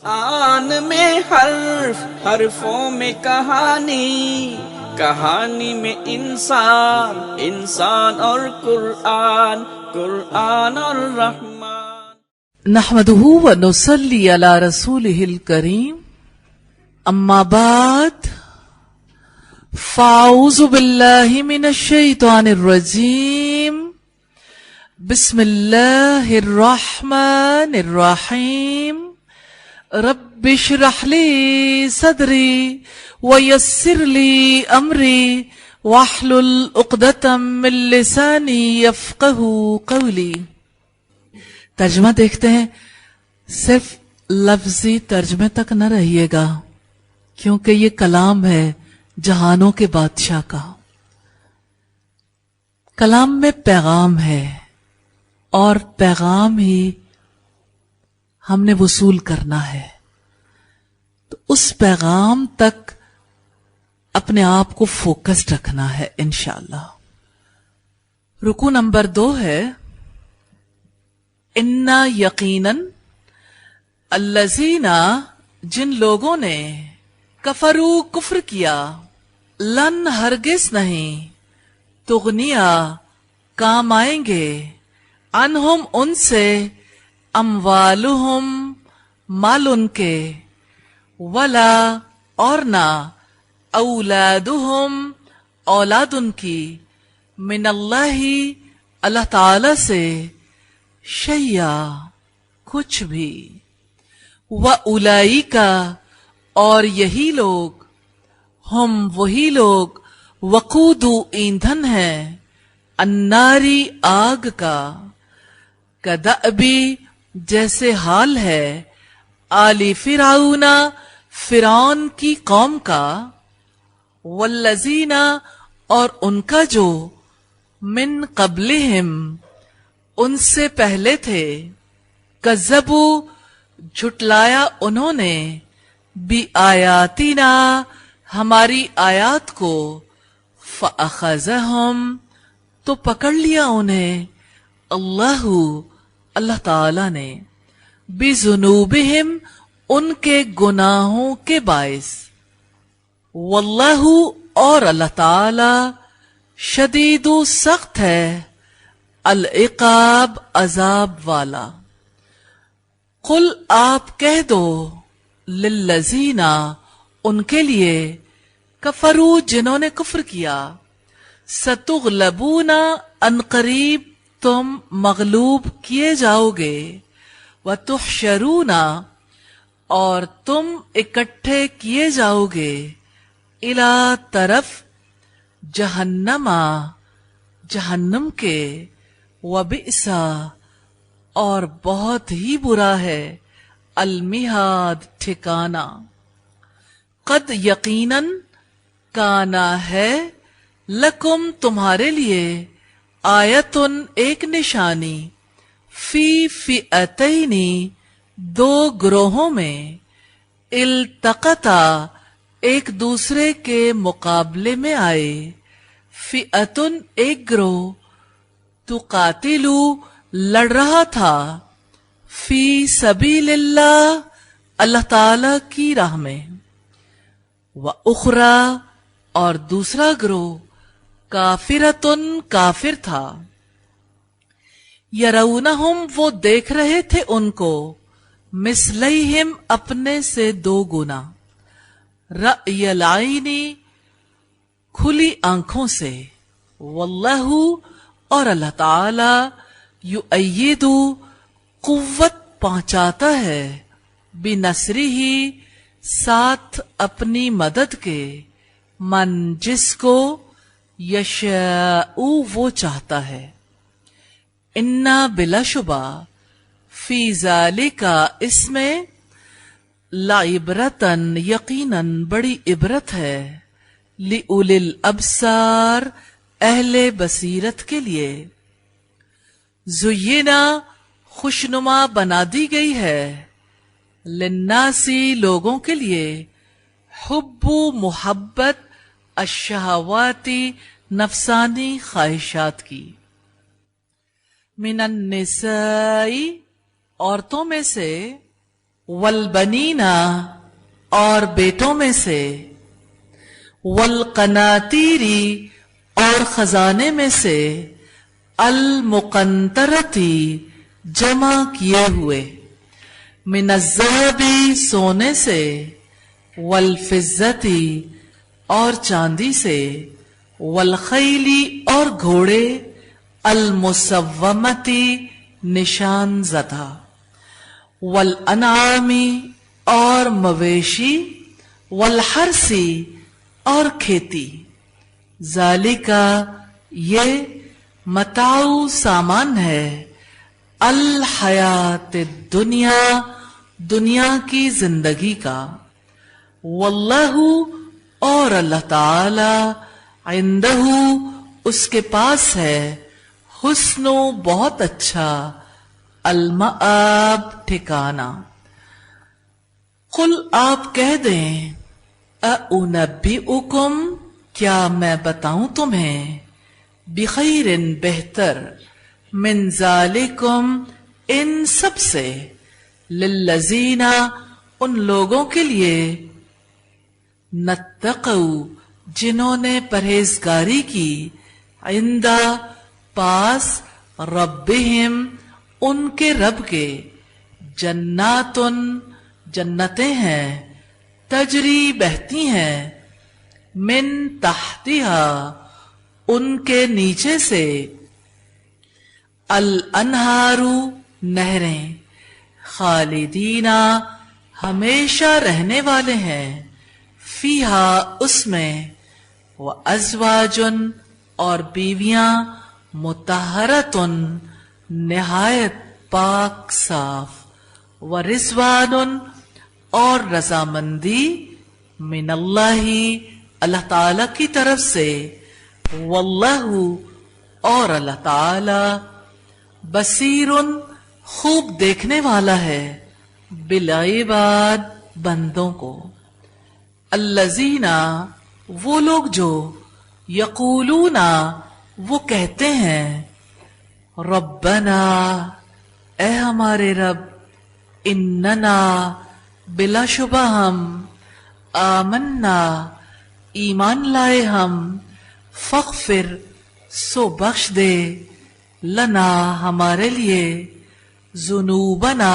قرآن میں حرف، حرفوں میں کہانی، کہانی میں انسان، انسان اور قرآن، قرآن اور رحمان۔ نحمده ونصلي على رسوله الكريم، اما بعد فاعوذ باللہ من الشیطان الرجیم، بسم اللہ الرحمن الرحیم، رب اشرح لی صدری ویسر لی امری واحلل عقدۃ من لسانی یفقہوا قولی۔ ترجمہ دیکھتے ہیں۔ صرف لفظی ترجمے تک نہ رہیے گا، کیونکہ یہ کلام ہے جہانوں کے بادشاہ کا۔ کلام میں پیغام ہے اور پیغام ہی ہم نے وصول کرنا ہے، تو اس پیغام تک اپنے آپ کو فوکسڈ رکھنا ہے انشاءاللہ۔ رکوع نمبر 2 ہے انا یقیناً الذین، جن لوگوں نے کفرو کفر کیا، لن ہرگز نہیں، تغنیا کام آئیں گے، عنہم ان سے، اموالہم مال ان کے، ولا اور نہ، اولادہم اولاد ان کی، من اللہ اللہ تعالی سے، شیئا کچھ بھی، وَأُولَئِكَ اور یہی لوگ، ہم وہی لوگ، وقود ایندھن ہیں، الناری آگ کا، کدأبی جیسے حال ہے، آل فرعون فرعون کی قوم کا، والذین اور ان کا جو، من قبلہم ان سے پہلے تھے، کذبوا جھٹلایا انہوں نے، بآیاتنا ہماری آیات کو، فأخذہم تو پکڑ لیا انہیں، اللہ تعالی نے، بذنوبہم ان کے گناہوں کے باعث، واللہ اور اللہ تعالی، شدید سخت ہے، العقاب عذاب والا۔ قل آپ کہہ دو، للذین ان کے لیے، کفرو جنہوں نے کفر کیا، ستغلبون ان قریب تم مغلوب کیے جاؤ گے، وتحشرون اور تم اکٹھے کیے جاؤ گے، الی طرف، جہنم جہنم کے، وبئس اور بہت ہی برا ہے، المہاد ٹھکانہ، قد یقیناً کانا ہے، لکم تمہارے لیے، آیتن ایک نشانی، فی فئتین دو گروہوں میں، التقطا ایک دوسرے کے مقابلے میں آئے، فئتن ایک گروہ، تقاتلو لڑ رہا تھا، فی سبیل اللہ اللہ تعالی کی راہ میں، وَأُخْرَى اور دوسرا گروہ، کافرتن کافر تھا، یرونہم وہ دیکھ رہے تھے ان کو، مثلیہم اپنے سے دو گنا، رأی العین کھلی آنکھوں سے، واللہ اور اللہ تعالی، یؤید قوت پہنچاتا ہے، بنصرہ ساتھ اپنی مدد کے، من جس کو، یشاء وہ چاہتا ہے، انا بلا شبہ، فی ذالک اس میں، لعبرتن یقیناً بڑی عبرت ہے، لأولی الابصار اہل بصیرت کے لیے، زینا خوشنما بنا دی گئی ہے، للناسی لوگوں کے لیے، حب محبت، الشہواتی نفسانی خواہشات کی، من النساء عورتوں میں سے، वलबनीना और बेटों में से, वलकनातीरी और खजाने में से, अल मुकंतरती जमा किए हुए, मिनज़्ज़हबी सोने से, वल फिज़्ज़ती और चांदी से, वल खैली और घोड़े, अल मुसव्वमती निशान ज़दा, वल अनामी और मवेशी, वल हरसी और खेती। ज़ालिका ये मताउ सामान है, अल हयात दुनिया दुनिया की जिंदगी का। वल्लाहु और अल्लाह ताला, इंदहु उसके पास है, हुस्नो बहुत अच्छा, अल मआब ठिकाना। कुल आप कह दें, अउनब्बिउकुम क्या मैं बताऊं तुम्हें, बिखैरिन बेहतर, मिन ज़ालिकुम इन सब से, लिल्लज़ीना उन लोगों के लिए, नत्तक़ू जिन्होंने परहेजगारी की, इंदा पास, रब्बिहिम उनके रब के, जन्नातुन जन्नतें हैं, तजरी बहती हैं, मिन तहतिहा उनके नीचे से, अल अनहारू नहरें, खालिदीना हमेशा रहने वाले हैं, फीहा उसमें, व अज़वाजुन और बीवियां, मुतहरतुन निहायत पाक साफ, व रिज़वानुन और रजामंदी, मिनल्लाही अल्लाह ताला की तरफ से, वल्लाहु और अल्लाह ताला, बसीरुन खूब देखने वाला है, बिलइबाद बंदों को। अल्लज़ीना वो लोग जो, यक़ूलूना वो कहते हैं, रब्बना ए हमारे रब, इन्नना बिलाशुबा हम, आमन्ना ईमान लाए हम, फ़ग़फ़िर सो बख्श दे, लना हमारे लिए, ज़ुनूबना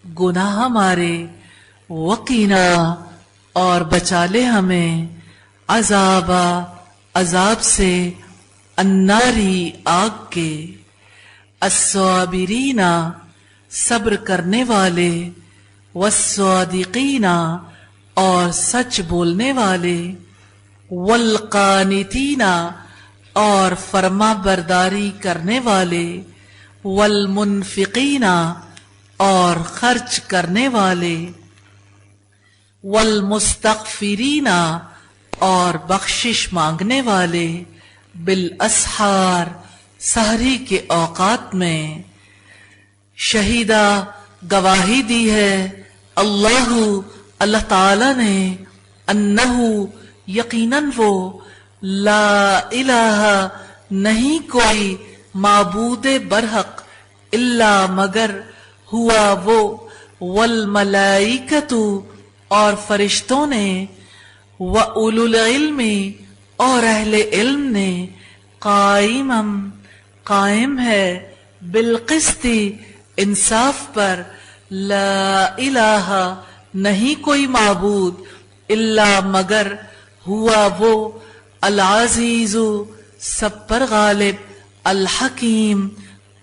गुनाह हमारे, वक़ीना और बचा ले हमें, अज़ाबा अज़ाब से, अन्नारी आग के, अस्साबिरीना सब्र करने वाले, वस्सादिकीना और सच बोलने वाले, वल्कानितीना और फरमा बरदारी करने वाले, वल्मुनफिकीना और खर्च करने वाले, वल्मुस्तगफिरीना और बख्शिश मांगने वाले, बिल असहार सहरी के औकात में। शहीदा गवाही दी है, अल्लाहु अल्लाह ताला ने, अन्नहु यकीनन वो, ला इलाहा नहीं कोई माबूद बरहक, इल्ला मगर, हुआ वो, वल मलाइकतु और फरिश्तों ने, व उलुल इल्मी और अहले इल्म ने, काइमम कायम है, बिलकिस्ती इंसाफ पर, ला इलाहा नहीं कोई माबूद, इल्ला मगर, हुआ वो, अल अज़ीज़ु सब पर गालिब, अल हकीम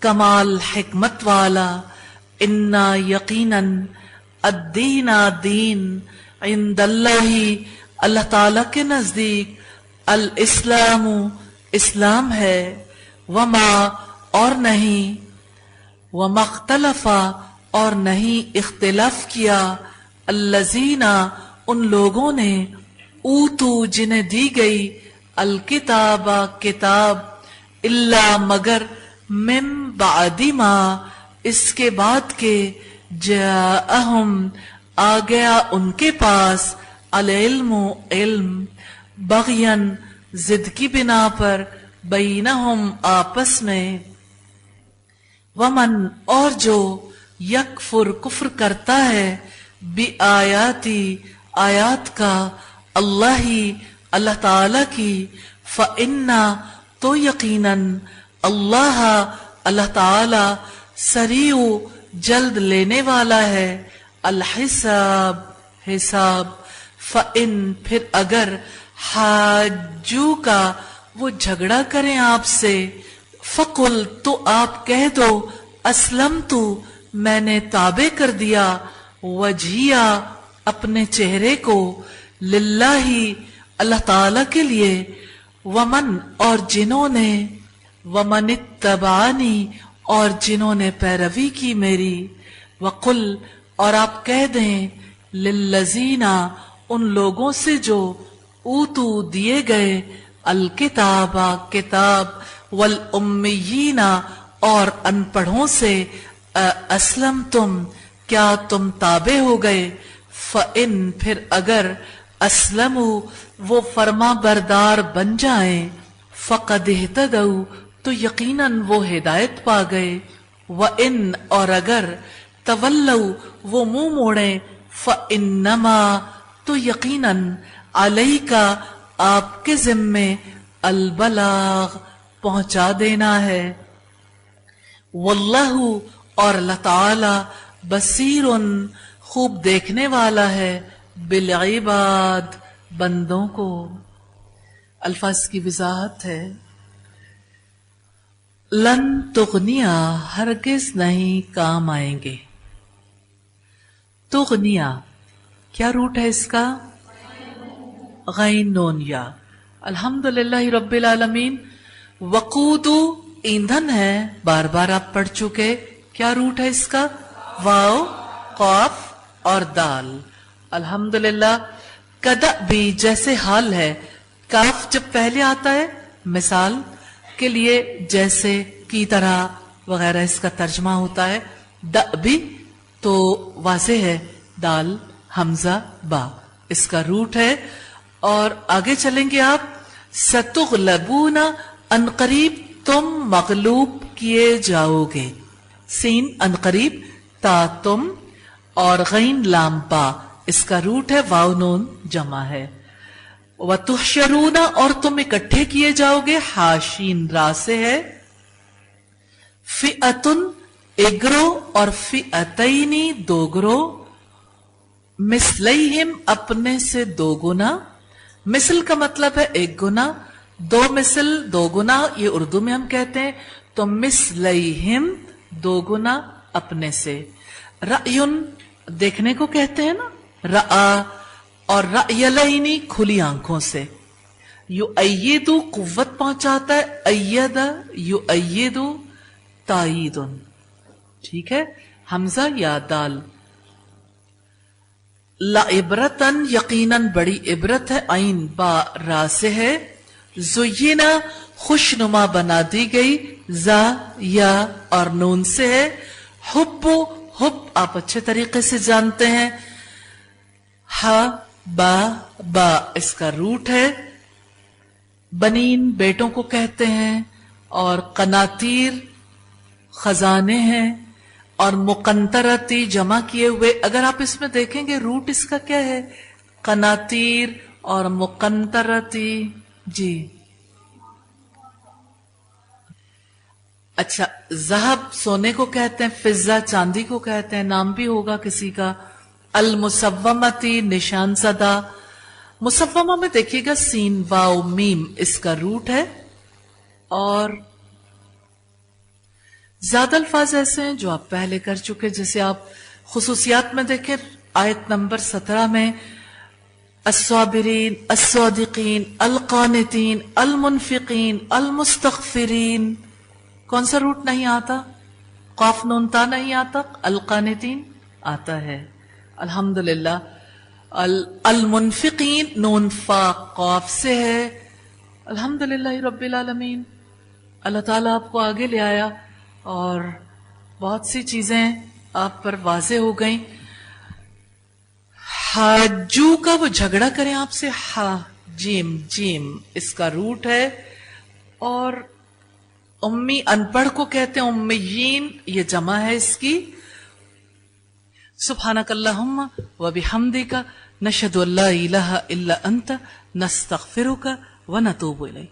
कमाल हिकमत वाला, इन्ना यकीनन, अद्दीना दीन, इंदल्लाही अल्लाह ताला के नजदीक, अल इस्लामु इस्लाम है, वमा और नहीं, वमख्तलफा और नहीं इख्तिलाफ किया, अल्लज़ीना उन लोगों ने, ऊतू जिन्हें दी गई, अल किताबा किताब, इल्ला मगर, मिम बादिमा इसके बाद के, जाअहुम आ गया उनके पास, अल इल्मु इल्म, बग़यन जिद की बिना पर, बैनहुम आपस में, वमन और जो, यकफुर कुफ्र करता है, बि आयाती आयात का, अल्लाह ताला की, फ़इन्ना तो यकीनन, अल्लाह ताला सरीउ जल्द लेने वाला है, अल हिसाब हिसाब, फ़इन फिर अगर हाजू का वो झगड़ा करें आपसे, फ़कुल तो आप कह दो, असलम तू मैंने ताबे कर दिया, वजहिया अपने चेहरे को, लिल्लाही अल्लाह ताला के लिए, वमन और जिन्होंने, वमन इत्तबानी और जिन्होंने पैरवी की मेरी, वकुल और आप कह दें, लिल्लज़ीना उन लोगों से जो ऊतू दिए गए, अल किताबा किताब, वल उम्मीयीना और अनपढ़ों से, असलम तुम क्या तुम ताबे हो गए, फ़इन फिर अगर असलमु वो फर्मा बरदार बन जाएं, फ़क़द इह्तदऊ तो यकीनन वो हिदायत पा गए, व इन और अगर तवल्लऊ वो मुंह मोड़े, फ़इन्नमा तो यकीनन अलैका आपके जिम्मे अलबलाग पहुंचा देना है, वल्लाहु और अल्लाह ताला बसीरुन खूब देखने वाला है, बिल इबाद बंदों को। अल्फाज की वजाहत है, लन तुगनिया हरगिज नहीं काम आएंगे। तुगनिया क्या रूट है इसका? गैन नून या। अल्हम्दुलिल्लाह रब्बिल आलमीन। वकूदू ईंधन है, बार बार आप पढ़ चुके। क्या रूट है इसका? वाव, कॉफ और दाल। अल्हम्दुलिल्लाह। कदा भी जैसे हाल है, काफ जब पहले आता है मिसाल के लिए, जैसे की तरह वगैरह इसका तर्जमा होता है। द भी तो वाज़े है, दाल हमजा बा इसका रूट है। और आगे चलेंगे आप, सतुगलबूना अनकरीब तुम मगलूब किए जाओगे। सीन अनकरीब, ता तुम, और गैन लाम पा इसका रूट है, वाव नून जमा है। व तुहशरूना और तुम इकट्ठे किए जाओगे, हाशीन रा से है। फिअतुन एक ग्रोह और फिअतैनी दो ग्रोह, मिसलैहिम अपने से दो गुना। मिसल का मतलब है एक गुना, दो मिसल दो गुना ये उर्दू में हम कहते हैं, तो मिसलैहिम दो गुना अपने से। रअयुन देखने को कहते हैं ना, रआ, और रअयलैनी खुली आंखों से। युअय्यिदु कुव्वत पहुंचाता है, अय्यदा युअय्यिदु तायीदुन। ठीक है, हमजा या दाल। ला इबरतन यकीनन बड़ी इबरत है, ऐन बा रा से है। जुय्यिना खुशनुमा बना दी गई, जा या और नून से है। हुब्बु हुब आप अच्छे तरीके से जानते हैं, हा बा इसका रूट है। बनीन बेटों को कहते हैं, और कनातीर खजाने हैं, और मुकंतरती जमा किए हुए। अगर आप इसमें देखेंगे रूट इसका क्या है, कनातीर और मुकंतरती। जी अच्छा, ज़हब सोने को कहते हैं, फिजा चांदी को कहते हैं, नाम भी होगा किसी का। अल मुसव्वमती निशान सदा। मुसव्वमा में देखिएगा सीन वाव मीम इसका रूट है। और ज्यादा अल्फाज ऐसे हैं जो आप पहले कर चुके, जैसे आप खुसूसियात में देखें आयत नंबर 17 में, अस्साबिरीन, अस्सादिकीन, अलकानितीन, अलमुनफिकीन, अलमुस्तगफिरीन। कौन सा रूट नहीं आता? काफ नून ता नहीं आता, अलकानितीन आता है। अल्हम्दुलिल्लाह। अलमुनफिकीन नून फा काफ से है। अल्हम्दुलिल्लाह रब्बिल आलमीन। अल्लाह ताला आपको आगे ले आया और बहुत सी चीजें आप पर वाजे हो गई। हाजू का वो झगड़ा करें आपसे, हा जीम जीम इसका रूट है। और उम्मी अनपढ़ को कहते हैं उम्मीयीन, ये जमा है इसकी। سبحانک اللہم و بحمدک نشہد ان لا الہ الا انت نستغفرک و نتوب الیک.